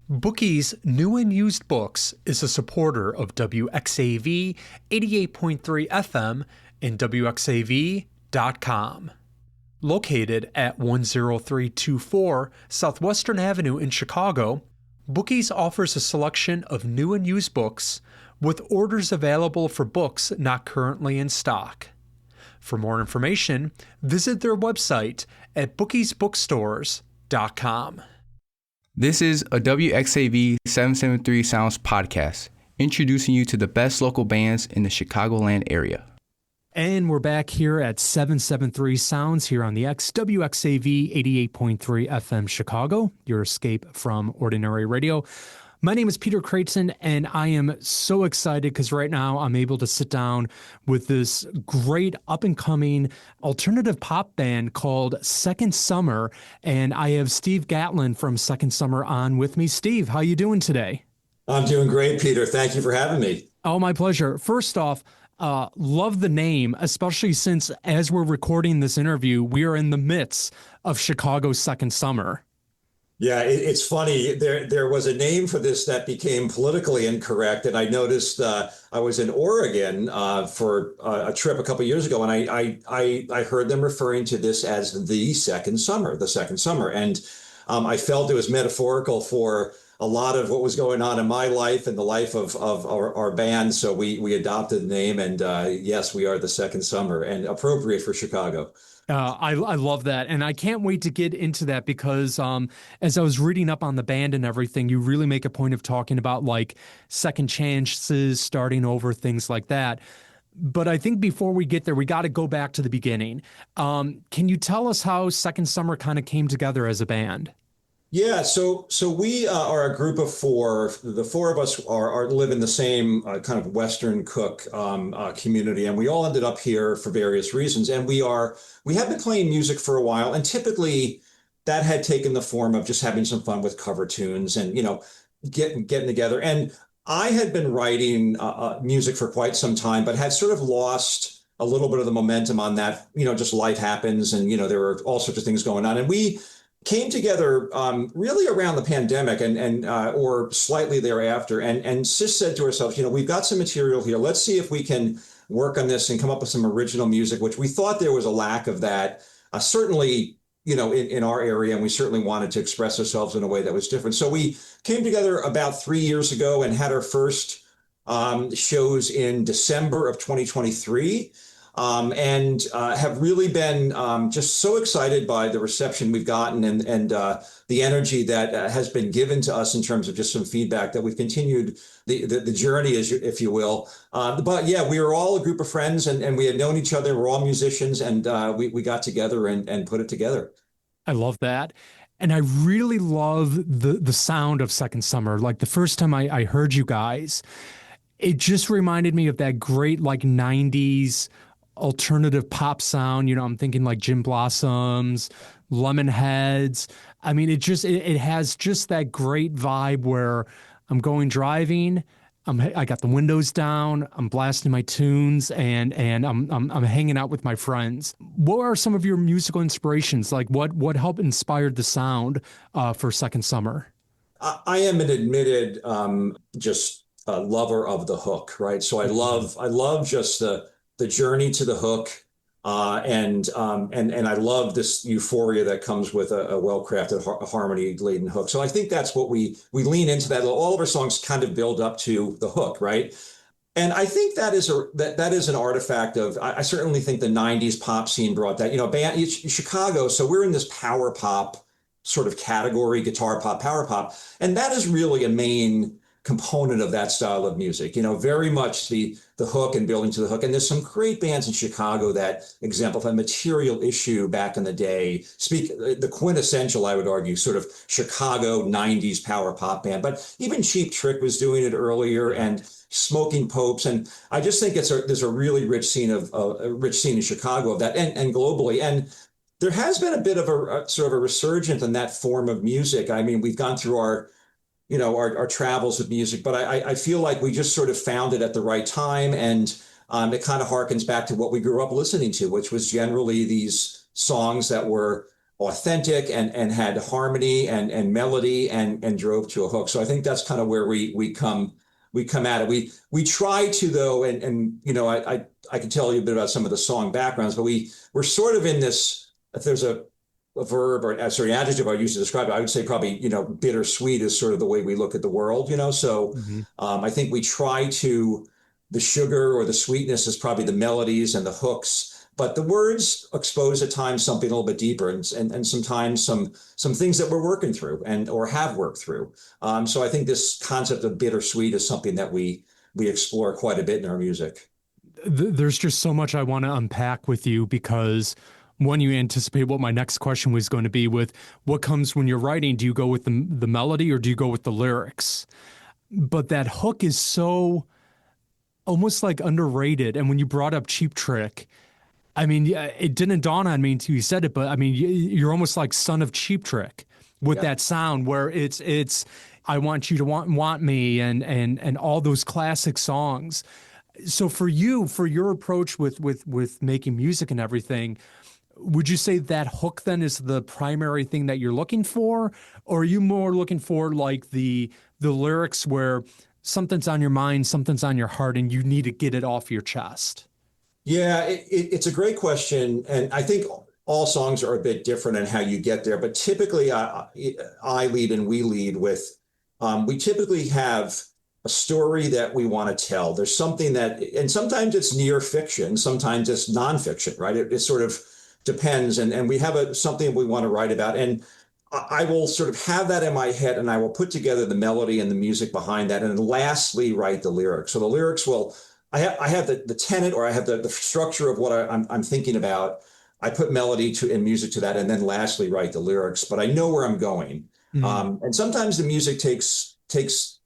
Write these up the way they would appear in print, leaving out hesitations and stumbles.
Bookie's New and Used Books is a supporter of WXAV 88.3 FM and WXAV.com. Located at 10324 Southwestern Avenue in Chicago, Bookie's offers a selection of new and used books with orders available for books not currently in stock. For more information, visit their website at bookiesbookstores.com. This is a WXAV 773 Sounds podcast, introducing you to the best local bands in the Chicagoland area. And we're back here at 773 Sounds here on the WXAV 88.3 FM Chicago, your escape from ordinary radio. My name is Peter Kreten, and I am so excited because right now I'm able to sit down with this great up-and-coming alternative pop band called Second Summer, and I have Steve Gatland from Second Summer on with me. Steve, how you doing today? I'm doing great, Peter. Thank you for having me. Oh, my pleasure. First off, love the name, especially since as we're recording this interview, we are in the midst of Chicago's Second Summer. Yeah, it's funny. There was a name for this that became politically incorrect, and I noticed I was in Oregon for a trip a couple of years ago, and I heard them referring to this as the second summer, and I felt it was metaphorical for a lot of what was going on in my life and the life of our band. So we adopted the name, and yes, we are the Second Summer, and appropriate for Chicago. I love that. And I can't wait to get into that because as I was reading up on the band and everything, you really make a point of talking about like second chances, starting over, things like that. But I think before we get there, we got to go back to the beginning. Can you tell us how Second Summer kind of came together as a band? Yeah, so we are a group of four. The four of us live in the same kind of Western Cook community, and we all ended up here for various reasons. And we have been playing music for a while, and typically that had taken the form of just having some fun with cover tunes and getting together. And I had been writing music for quite some time, but had sort of lost a little bit of the momentum on that. Just life happens, and there were all sorts of things going on, and we came together really around the pandemic and or slightly thereafter, and just said to ourselves, we've got some material here. Let's see if we can work on this and come up with some original music, which we thought there was a lack of that, certainly, in our area, and we certainly wanted to express ourselves in a way that was different. So we came together about 3 years ago and had our first shows in December of 2023. And have really been just so excited by the reception we've gotten and the energy that has been given to us in terms of just some feedback that we've continued the journey, if you will. But yeah, we were all a group of friends and we had known each other. We're all musicians, and we got together and put it together. I love that. And I really love the sound of Second Summer. Like the first time I heard you guys, it just reminded me of that great like 90s alternative pop sound. I'm thinking like Gin Blossoms, Lemonheads. I mean, it has just that great vibe where I'm going driving, I got the windows down, I'm blasting my tunes, and I'm hanging out with my friends. What are some of your musical inspirations? Like what helped inspire the sound for Second Summer? I am an admitted just lover of the hook, right? So I love just the journey to the hook, and I love this euphoria that comes with a well-crafted harmony-laden hook. So I think that's what we lean into. That all of our songs kind of build up to the hook, right? And I think that is an artifact of. I certainly think the '90s pop scene brought that. Chicago. So we're in this power pop sort of category, guitar pop, power pop, and that is really a main component of that style of music, very much the hook and building to the hook. And there's some great bands in Chicago that exemplify Material Issue back in the day, the quintessential, I would argue, sort of Chicago 90s power pop band. But even Cheap Trick was doing it earlier, and Smoking Popes. And I just think there's a really rich scene in Chicago of that, and globally. And there has been a bit of a sort of a resurgence in that form of music. I mean, we've gone through our travels with music, but I feel like we just sort of found it at the right time. And it kind of harkens back to what we grew up listening to, which was generally these songs that were authentic and had harmony and melody and drove to a hook. So I think that's kind of where we come at it. We try to though, and you know, I can tell you a bit about some of the song backgrounds, but we're sort of in this, if there's a verb or sorry, adjective I use to describe it, I would say probably, you know, bittersweet is sort of the way we look at the world, you know. So Hmm. I think we try to, the sugar or the sweetness is probably the melodies and the hooks, but the words expose at times something a little bit deeper and sometimes some things that we're working through and or have worked through. So I think this concept of bittersweet is something that we explore quite a bit in our music. There's just so much I want to unpack with you because one, you anticipate what my next question was going to be with what comes when you're writing. Do you go with the melody or do you go with the lyrics? But that hook is so almost like underrated. And when you brought up Cheap Trick, I mean, yeah, it didn't dawn on me until you said it, but I mean, you're almost like Son of Cheap Trick with Yeah. that sound where it's I want you to want me and all those classic songs. So for you, for your approach with making music and everything, would you say that hook then is the primary thing that you're looking for, or are you more looking for like the lyrics where something's on your mind, something's on your heart, and you need to get it off your chest? Yeah, it's a great question, and I think all songs are a bit different in how you get there. But typically, I lead and we lead with we typically have a story that we want to tell. There's something that, and sometimes it's near fiction, sometimes it's nonfiction, right? It sort of depends, and we have something we want to write about, and I will sort of have that in my head, and I will put together the melody and the music behind that, and then lastly write the lyrics. So the lyrics will I have the tenet or I have the structure of what I'm thinking about. I put melody to and music to that, and then lastly write the lyrics. But I know where I'm going, Mhm. and sometimes the music takes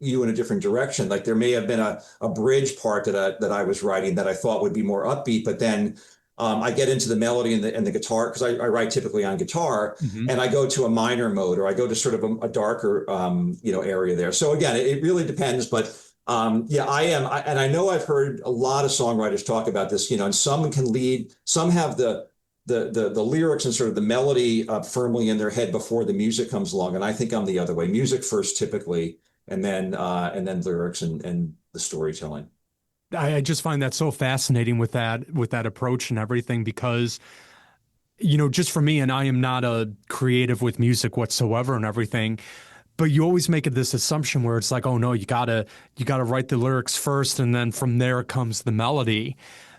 you in a different direction. Like there may have been a bridge part that I was writing that I thought would be more upbeat, but then I get into the melody and the guitar because I write typically on guitar, Mhm. and I go to a minor mode or I go to sort of a darker you know area there. So again, it really depends, but. Yeah, and I know I've heard a lot of songwriters talk about this, you know, and some can lead, some have the lyrics and sort of the melody firmly in their head before the music comes along, and I think I'm the other way. Music first, typically, and then lyrics and the storytelling. I just find that so fascinating with that approach and everything because just for me, and I am not a creative with music whatsoever and everything, but you always make it this assumption where it's like, oh no, you gotta write the lyrics first, and then from there comes the melody.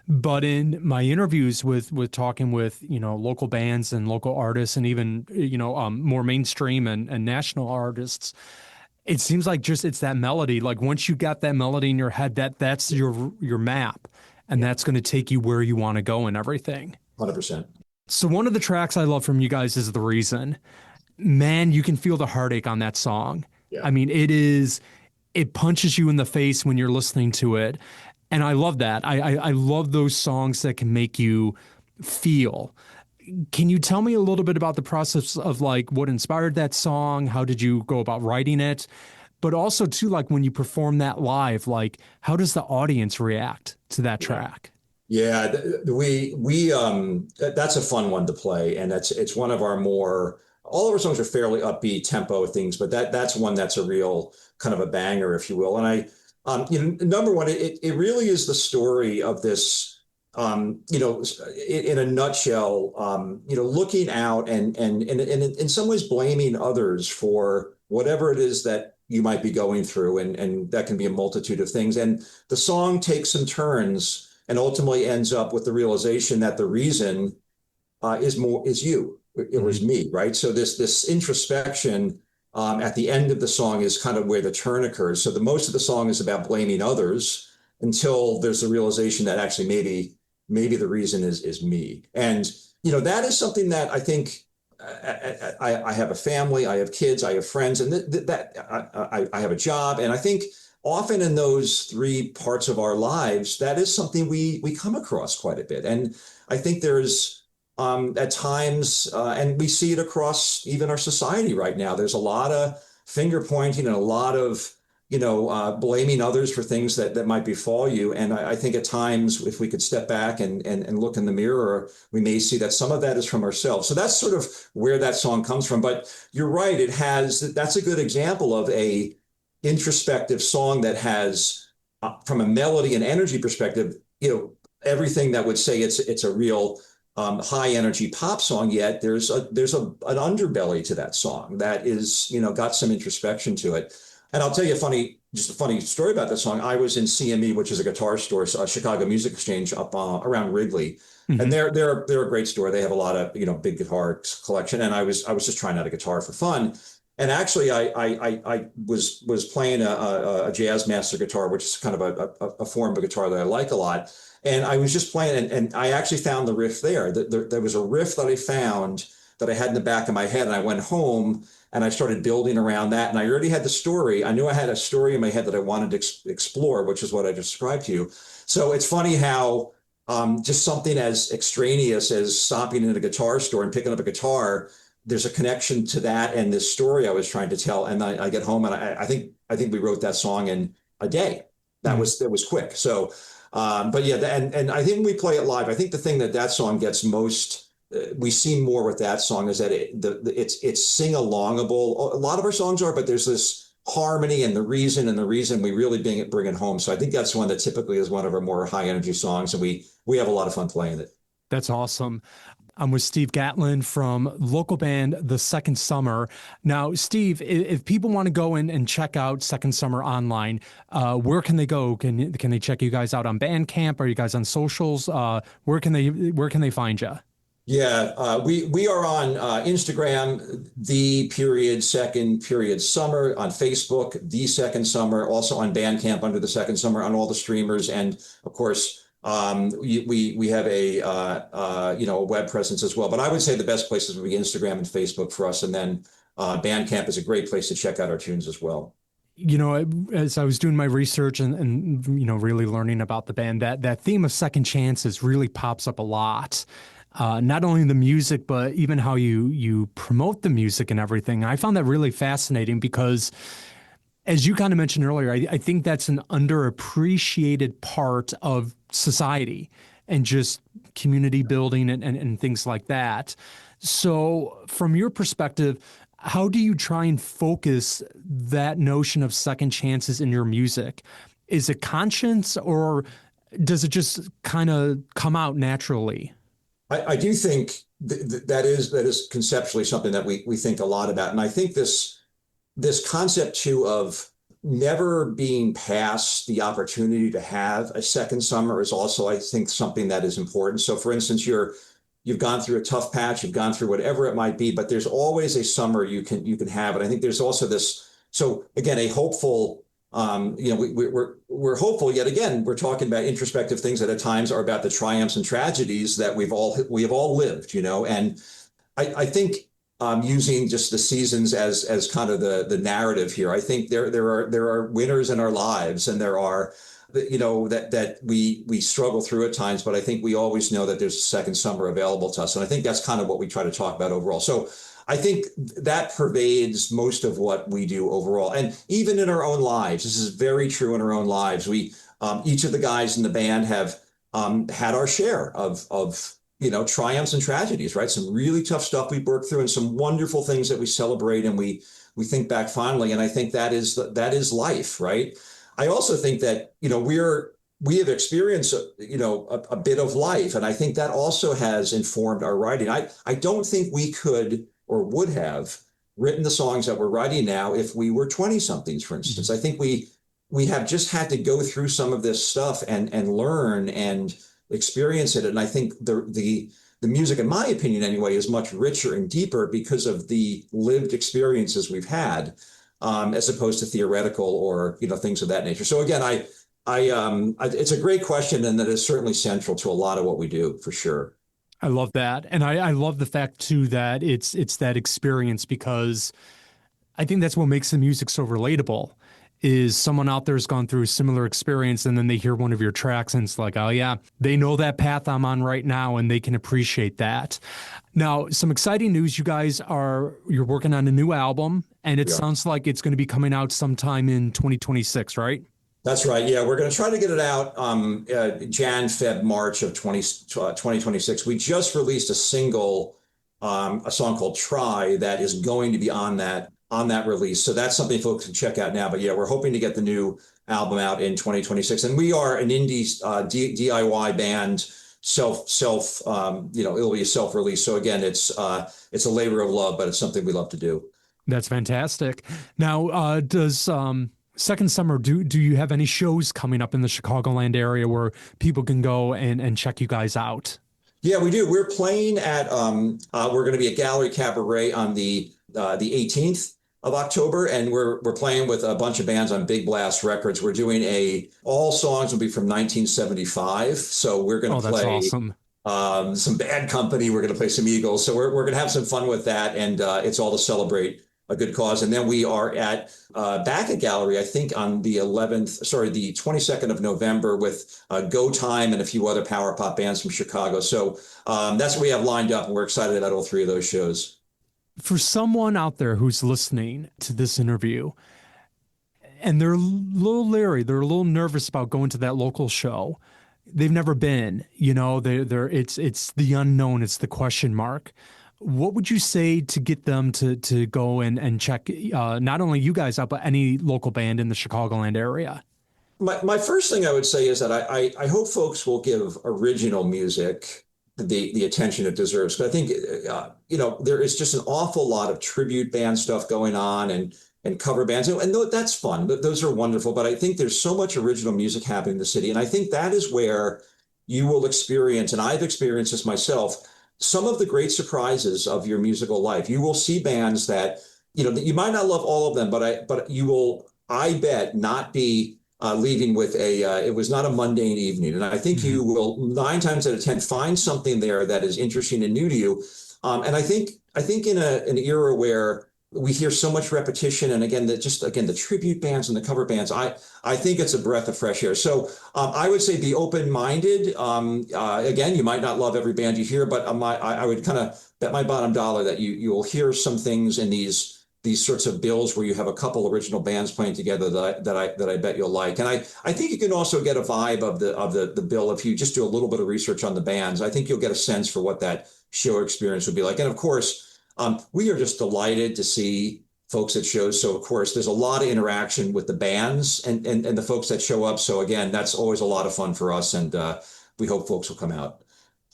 But in my interviews with talking with local bands and local artists and even more mainstream and national artists, it seems like just it's that melody. Like once you got that melody in your head, that's your map, and Yeah, that's going to take you where you want to go and everything. 100%. So one of the tracks I love from you guys is The Reason. Man, you can feel the heartache on that song. Yeah. I mean, it punches you in the face when you're listening to it. And I love that. I love those songs that can make you feel. Can you tell me a little bit about the process of like what inspired that song? How did you go about writing it? But also too, like when you perform that live, like how does the audience react to that Yeah. track? Yeah, that's a fun one to play, and it's one of our more. All of our songs are fairly upbeat tempo things, but that's one that's a real kind of a banger, if you will. And number one, it really is the story of this, in a nutshell, looking out and in some ways blaming others for whatever it is that you might be going through, and that can be a multitude of things. And the song takes some turns and ultimately ends up with the realization that the reason is you. It was Mhm. me, right? So this introspection at the end of the song is kind of where the turn occurs. So the most of the song is about blaming others until there's the realization that actually maybe the reason is me. And that is something that I think I have a family, I have kids, I have friends, and I have a job, and I think often in those three parts of our lives, that is something we come across quite a bit. And I think there's at times, and we see it across even our society right now, there's a lot of finger pointing and a lot of blaming others for things that might befall you. And I think at times, if we could step back and look in the mirror, we may see that some of that is from ourselves. So that's sort of where that song comes from. But you're right, that's a good example of a introspective song that has, from a melody and energy perspective, everything that would say it's a real high energy pop song, yet there's an underbelly to that song that is, got some introspection to it. And I'll tell you just a funny story about that song. I was in CME, which is a guitar store, Chicago Music Exchange up around Wrigley. Mm-hmm. And they're a great store. They have a lot of, big guitar collection. And I was just trying out a guitar for fun. And actually, I was playing a Jazz Master guitar, which is kind of a form of guitar that I like a lot. And I was just playing, and I actually found the riff there. There was a riff that I found that I had in the back of my head, and I went home and I started building around that. And I already had the story. I knew I had a story in my head that I wanted to explore, which is what I described to you. So it's funny how just something as extraneous as stopping in a guitar store and picking up a guitar, there's a connection to that and this story I was trying to tell. And I get home and I think we wrote that song in a day. That was quick. So, but yeah, and I think we play it live. I think the thing that song gets most, we see more with that song is that it's sing-alongable. A lot of our songs are, but there's this harmony and the reason we really bring it home. So I think that's one that typically is one of our more high energy songs, and we have a lot of fun playing it. That's awesome. I'm with Steve Gatland from local band The Second Summer. Now, Steve, if people want to go in and check out Second Summer online, where can they go? Can they check you guys out on Bandcamp? Are you guys on socials? Where can they find you? Yeah, we are on Instagram, _second_summer, on Facebook, The Second Summer, also on Bandcamp under The Second Summer, on all the streamers, and of course we have a web presence as well. But I would say the best places would be Instagram and Facebook for us, and then Bandcamp is a great place to check out our tunes as well. As I was doing my research and really learning about the band, that theme of second chances really pops up a lot. Not only in the music, but even how you promote the music and everything. I found that really fascinating because, as you kind of mentioned earlier, I think that's an underappreciated part of society and just community building and things like that. So from your perspective, how do you try and focus that notion of second chances in your music? Is it conscious, or does it just kind of come out naturally? I do think that is conceptually something that we think a lot about. And I think this concept too of never being past the opportunity to have a second summer is also, I think, something that is important. So for instance, you've gone through a tough patch, you've gone through whatever it might be, but there's always a summer you can have. And I think there's also this, so again, a hopeful, we're hopeful, yet again, we're talking about introspective things that at times are about the triumphs and tragedies that we have all lived, and I think using just the seasons as kind of the narrative here, I think there are winners in our lives, and there are, that we struggle through at times, but I think we always know that there's a second summer available to us. And I think that's kind of what we try to talk about overall. So I think that pervades most of what we do overall. And even in our own lives, this is very true in our own lives. We, each of the guys in the band have had our share of triumphs and tragedies, right? Some really tough stuff we've worked through and some wonderful things that we celebrate and we think back fondly. And I think that is life, right? I also think that, we have experienced, a bit of life. And I think that also has informed our writing. I don't think we could or would have written the songs that we're writing now if we were 20-somethings, for instance. I think we have just had to go through some of this stuff and learn and experience it. And I think the music, in my opinion anyway, is much richer and deeper because of the lived experiences we've had, as opposed to theoretical or, things of that nature. So again, it's a great question, and that is certainly central to a lot of what we do, for sure. I love that. And I love the fact too that it's that experience, because I think that's what makes the music so relatable, is someone out there has gone through a similar experience and then they hear one of your tracks and it's like, oh yeah, they know that path I'm on right now and they can appreciate that. Now, some exciting news. You're working on a new album and it sounds like it's going to be coming out sometime in 2026, right? That's right. Yeah, we're going to try to get it out Jan, Feb, March of 2026. We just released a single, a song called Try, that is going to be on that release. So that's something folks can check out now. But yeah, we're hoping to get the new album out in 2026. And we are an indie DIY band, it'll be a self-release. So again, it's a labor of love, but it's something we love to do. That's fantastic. Now, does Second Summer, do you have any shows coming up in the Chicagoland area where people can go and check you guys out? Yeah, we do. We're playing at we're going to be at Gallery Cabaret on the 18th of October, and we're playing with a bunch of bands on Big Blast Records. We're doing all songs will be from 1975. So we're going to play awesome. Some Bad Company. We're going to play some Eagles. So we're going to have some fun with that, and it's all to celebrate a good cause. And then we are back at Gallery, I think on the 22nd of November with Go Time and a few other power pop bands from Chicago. So that's what we have lined up, and we're excited about all three of those shows. For someone out there who's listening to this interview and they're a little leery, they're a little nervous about going to that local show, they've never been, it's the unknown, it's the question mark. What would you say to get them to go and check not only you guys out, but any local band in the Chicagoland area? My first thing I would say is that I hope folks will give original music the attention it deserves. Because I think, there is just an awful lot of tribute band stuff going on and cover bands. And that's fun. Those are wonderful. But I think there's so much original music happening in the city. And I think that is where you will experience, and I've experienced this myself, some of the great surprises of your musical life. You will see bands that, you might not love all of them, but you will, I bet, not be leaving with it was not a mundane evening. And I think you will 9 times out of 10 find something there that is interesting and new to you. And I think in an era where we hear so much repetition, and again, the tribute bands and the cover bands, I think it's a breath of fresh air. So I would say be open-minded. Again, you might not love every band you hear, but I would kind of bet my bottom dollar that you will hear some things in these sorts of bills where you have a couple original bands playing together that I bet you'll like. And I think you can also get a vibe of the bill if you just do a little bit of research on the bands. I think you'll get a sense for what that show experience would be like. And of course, we are just delighted to see folks at shows. So of course, there's a lot of interaction with the bands and the folks that show up. So again, that's always a lot of fun for us, and we hope folks will come out.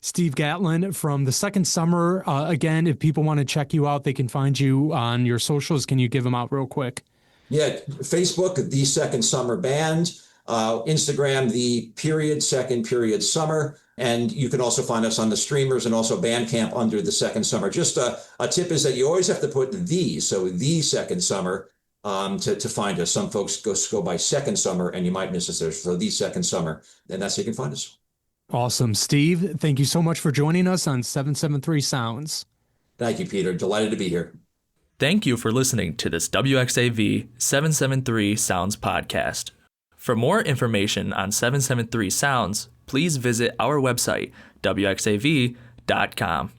Steve Gatland from the Second Summer. Again, if people want to check you out, they can find you on your socials. Can you give them out real quick? Yeah, Facebook, The Second Summer Band. Instagram, _Summer. And you can also find us on the streamers and also Bandcamp under The Second Summer. Just a tip is that you always have to put The Second Summer to find us. Some folks go by Second Summer and you might miss us there. So The Second Summer, and that's how you can find us. Awesome. Steve, thank you so much for joining us on 773 Sounds. Thank you, Peter. Delighted to be here. Thank you for listening to this WXAV 773 Sounds podcast. For more information on 773 Sounds, please visit our website, wxav.com.